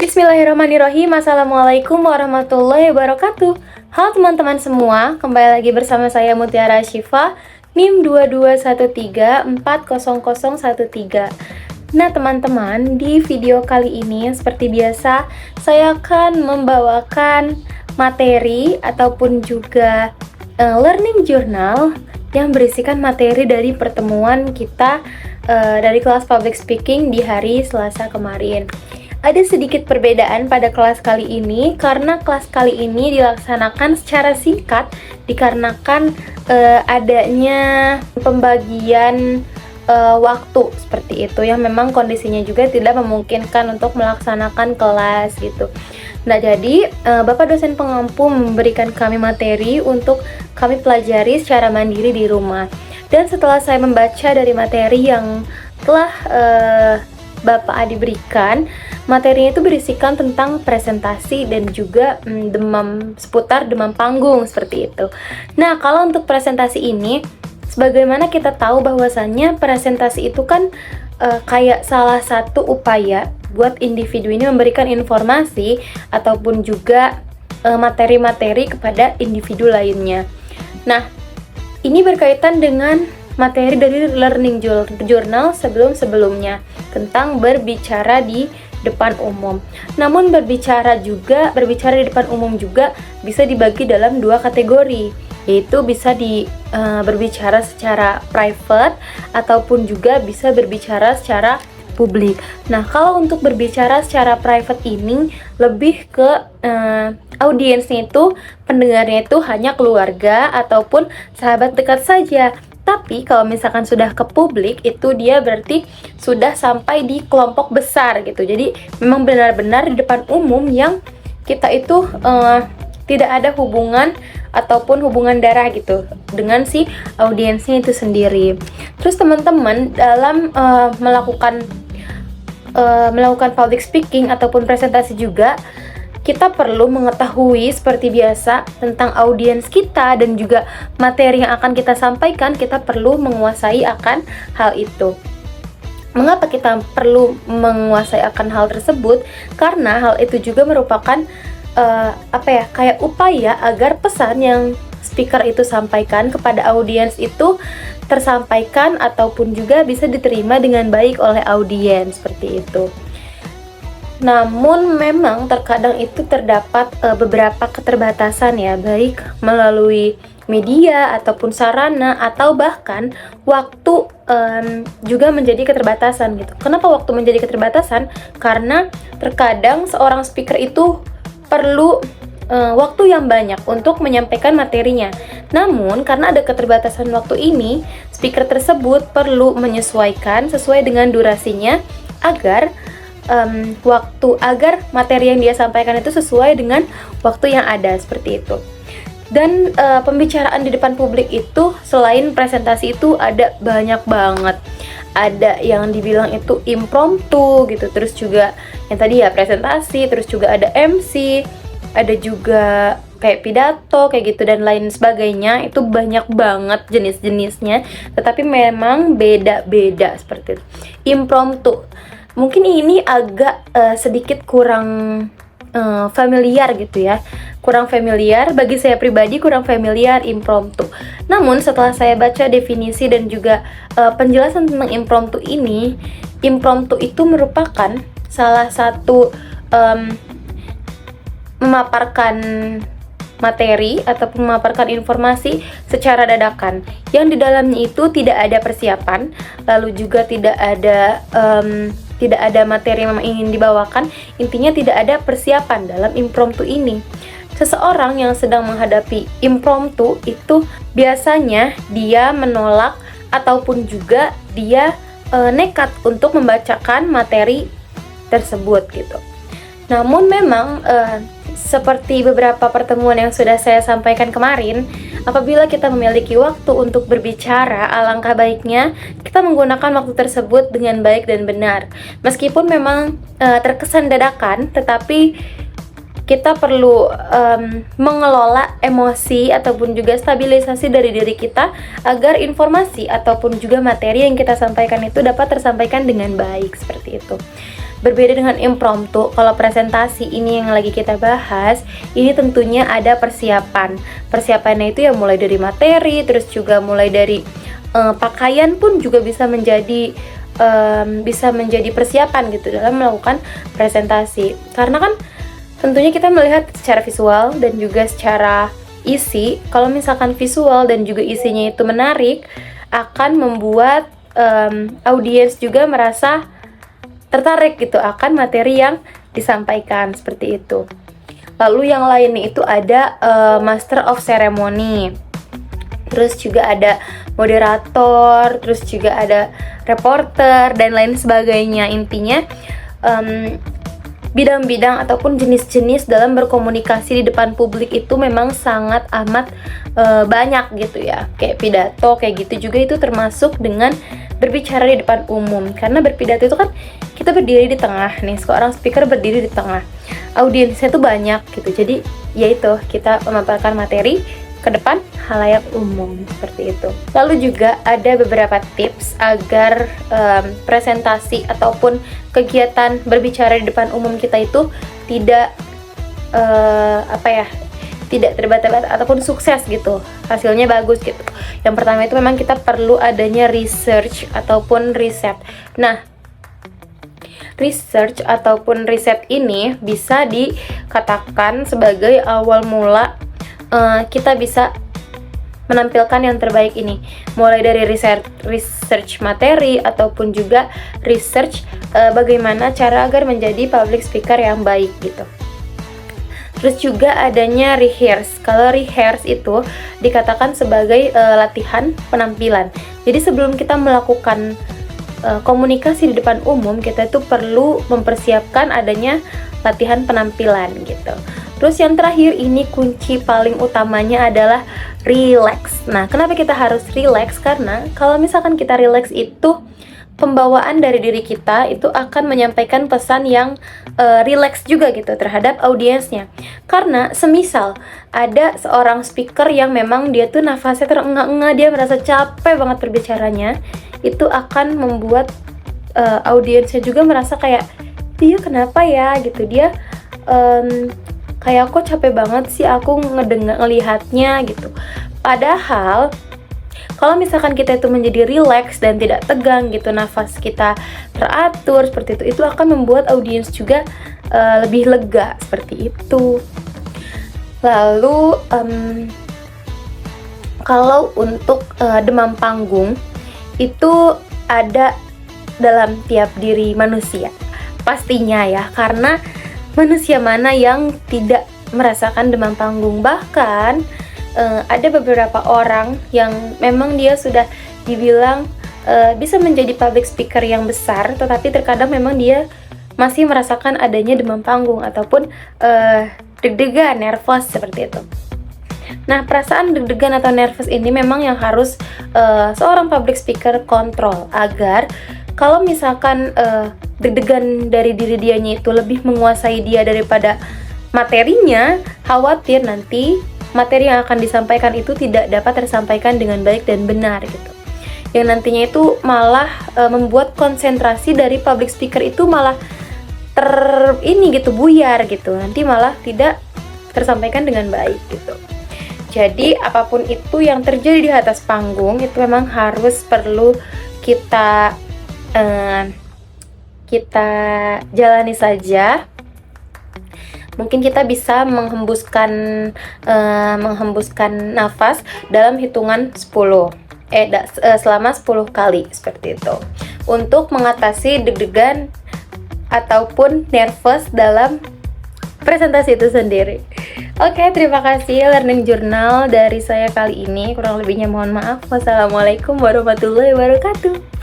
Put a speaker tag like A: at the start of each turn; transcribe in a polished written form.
A: Bismillahirrahmanirrahim. Assalamualaikum warahmatullahi wabarakatuh. Halo teman-teman semua, kembali lagi bersama saya Mutiara Syifa, NIM 2213400013. Nah teman-teman, di video kali ini seperti biasa saya akan membawakan materi ataupun juga learning journal yang berisikan materi dari pertemuan kita dari kelas public speaking di hari Selasa kemarin. Ada sedikit perbedaan pada kelas kali ini karena kelas kali ini dilaksanakan secara singkat dikarenakan adanya pembagian waktu seperti itu yang memang kondisinya juga tidak memungkinkan untuk melaksanakan kelas gitu. Nah jadi Bapak dosen pengampu memberikan kami materi untuk kami pelajari secara mandiri di rumah. Dan setelah saya membaca dari materi yang telah Bapak Adi berikan, materinya itu berisikan tentang presentasi dan juga seputar demam panggung seperti itu. Nah, kalau untuk presentasi ini, sebagaimana kita tahu bahwasannya presentasi itu kan kayak salah satu upaya buat individu ini memberikan informasi ataupun juga materi-materi kepada individu lainnya. Nah, ini berkaitan dengan materi dari learning journal sebelum-sebelumnya tentang berbicara di depan umum. Namun berbicara di depan umum juga bisa dibagi dalam dua kategori, yaitu bisa berbicara secara private ataupun juga bisa berbicara secara publik. Nah, kalau untuk berbicara secara private ini lebih ke audiensnya itu, pendengarnya itu hanya keluarga ataupun sahabat dekat saja. Tapi kalau misalkan sudah ke publik, itu dia berarti sudah sampai di kelompok besar gitu. Jadi memang benar-benar di depan umum yang kita itu tidak ada hubungan ataupun hubungan darah gitu dengan si audiensnya itu sendiri. Terus teman-teman dalam melakukan public speaking ataupun presentasi juga, kita perlu mengetahui seperti biasa tentang audiens kita dan juga materi yang akan kita sampaikan. Kita perlu menguasai akan hal itu. Mengapa kita perlu menguasai akan hal tersebut? Karena hal itu juga merupakan kayak upaya agar pesan yang speaker itu sampaikan kepada audiens itu tersampaikan ataupun juga bisa diterima dengan baik oleh audiens seperti itu. Namun memang terkadang itu terdapat beberapa keterbatasan ya, baik melalui media ataupun sarana atau bahkan waktu juga menjadi keterbatasan gitu. Kenapa waktu menjadi keterbatasan? Karena terkadang seorang speaker itu perlu waktu yang banyak untuk menyampaikan materinya. Namun karena ada keterbatasan waktu ini, speaker tersebut perlu menyesuaikan sesuai dengan durasinya agar agar materi yang dia sampaikan itu sesuai dengan waktu yang ada seperti itu. Dan pembicaraan di depan publik itu selain presentasi itu ada banyak banget. Ada yang dibilang itu impromptu gitu, terus juga yang tadi ya presentasi, terus juga ada MC, ada juga kayak pidato kayak gitu dan lain sebagainya. Itu banyak banget jenis-jenisnya, tetapi memang beda-beda seperti itu. Impromptu mungkin ini agak sedikit kurang familiar gitu ya, kurang familiar bagi saya pribadi, kurang familiar impromptu. Namun setelah saya baca definisi dan juga penjelasan tentang impromptu ini, impromptu itu merupakan salah satu memaparkan materi ataupun memaparkan informasi secara dadakan yang di dalamnya itu tidak ada persiapan, lalu juga tidak ada materi yang memang ingin dibawakan. Intinya tidak ada persiapan dalam impromptu ini. Seseorang yang sedang menghadapi impromptu itu biasanya dia menolak ataupun juga dia nekat untuk membacakan materi tersebut gitu. Namun memang seperti beberapa pertemuan yang sudah saya sampaikan kemarin, apabila kita memiliki waktu untuk berbicara, alangkah baiknya kita menggunakan waktu tersebut dengan baik dan benar. Meskipun memang terkesan dadakan, tetapi kita perlu mengelola emosi ataupun juga stabilisasi dari diri kita agar informasi ataupun juga materi yang kita sampaikan itu dapat tersampaikan dengan baik, seperti itu. Berbeda dengan impromptu, kalau presentasi ini yang lagi kita bahas, ini tentunya ada persiapan. Persiapannya itu ya mulai dari materi, terus juga mulai dari pakaian pun juga bisa menjadi persiapan gitu dalam melakukan presentasi. Karena kan tentunya kita melihat secara visual dan juga secara isi. Kalau misalkan visual dan juga isinya itu menarik, akan membuat audiens juga merasa tertarik gitu akan materi yang disampaikan, seperti itu. Lalu yang lainnya itu ada Master of Ceremony, terus juga ada moderator, terus juga ada reporter dan lain sebagainya. Intinya bidang-bidang ataupun jenis-jenis dalam berkomunikasi di depan publik itu memang sangat amat banyak gitu ya. Kayak pidato kayak gitu juga itu termasuk dengan berbicara di depan umum. Karena berpidato itu kan kita berdiri di tengah nih, seorang speaker berdiri di tengah, audiensnya tuh banyak gitu. Jadi ya itu, kita memaparkan materi ke depan halayak umum, seperti itu. Lalu juga ada beberapa tips agar presentasi ataupun kegiatan berbicara di depan umum kita itu tidak tidak terbatas ataupun sukses gitu, hasilnya bagus gitu. Yang pertama itu memang kita perlu adanya research ataupun riset. Nah, research ataupun riset ini bisa dikatakan sebagai awal mula kita bisa menampilkan yang terbaik ini, mulai dari research materi ataupun juga research bagaimana cara agar menjadi public speaker yang baik gitu. Terus juga adanya rehearse. Kalau rehearse itu dikatakan sebagai latihan penampilan. Jadi sebelum kita melakukan komunikasi di depan umum, kita itu perlu mempersiapkan adanya latihan penampilan gitu. Terus yang terakhir ini kunci paling utamanya adalah relax. Nah, kenapa kita harus relax? Karena kalau misalkan kita relax itu pembawaan dari diri kita itu akan menyampaikan pesan yang relax juga gitu terhadap audiensnya. Karena semisal ada seorang speaker yang memang dia tuh nafasnya terengah-engah, dia merasa capek banget berbicaranya, itu akan membuat audiensnya juga merasa kayak, dia kenapa ya gitu, dia kayak kok capek banget sih aku ngelihatnya gitu. Padahal kalau misalkan kita itu menjadi relax dan tidak tegang gitu, nafas kita teratur seperti itu akan membuat audiens juga lebih lega, seperti itu. Lalu kalau untuk demam panggung itu ada dalam tiap diri manusia pastinya ya, karena manusia mana yang tidak merasakan demam panggung. Bahkan ada beberapa orang yang memang dia sudah dibilang bisa menjadi public speaker yang besar, tetapi terkadang memang dia masih merasakan adanya demam panggung ataupun deg-degan, nervous, seperti itu. Nah, perasaan deg-degan atau nervous ini memang yang harus seorang public speaker kontrol, agar kalau misalkan deg-degan dari diri dianya itu lebih menguasai dia daripada materinya, khawatir nanti materi yang akan disampaikan itu tidak dapat tersampaikan dengan baik dan benar gitu. Yang nantinya itu malah membuat konsentrasi dari public speaker itu malah buyar gitu. Nanti malah tidak tersampaikan dengan baik gitu. Jadi apapun itu yang terjadi di atas panggung itu memang harus perlu kita jalani saja. Mungkin kita bisa menghembuskan nafas dalam hitungan 10 selama 10 kali, seperti itu, untuk mengatasi deg-degan ataupun nervous dalam presentasi itu sendiri. Oke, terima kasih Learning Journal dari saya kali ini. Kurang lebihnya mohon maaf. Wassalamualaikum warahmatullahi wabarakatuh.